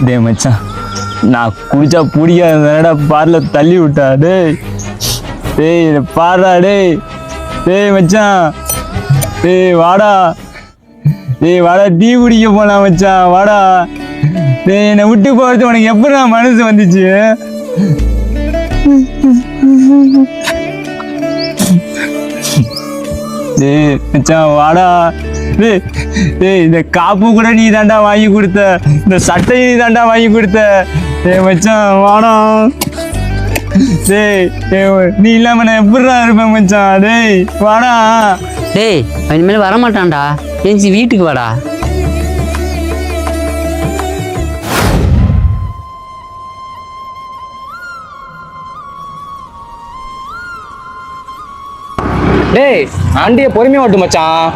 டேய் மச்சான், நான் குடிச்சா பிடிக்காதடா, பார்ல தள்ளி விட்டா. டேய் டேய் பாடுறா. டேய் டேய் மச்சான், டேய் வாடா. டேய் வாடா, டீ குடிக்க போலாம் மச்சான், வாடா. டேய் என்னை விட்டு போகிறது உனக்கு எப்படா மனசு வந்துச்சு? டேய் மச்சான் வாடா. டேய் டேய் இந்த காப்பு கூட நீ தாண்டா வாங்கி கொடுத்த, இந்த சட்டையை நீ தாண்டா வாங்கி கொடுத்த. டேய் மச்சான் வாடா. டேய் நீ இல்லாம நான் எப்படிடா இருப்பேன் மச்சான்? டேய் வாடா. டேய் இனிமேல் வரமாட்டான்டா, ஏஞ்சி வீட்டுக்கு வாடா. டேய் ஆண்டியை பொறுமையா ஓட்டு மச்சான்.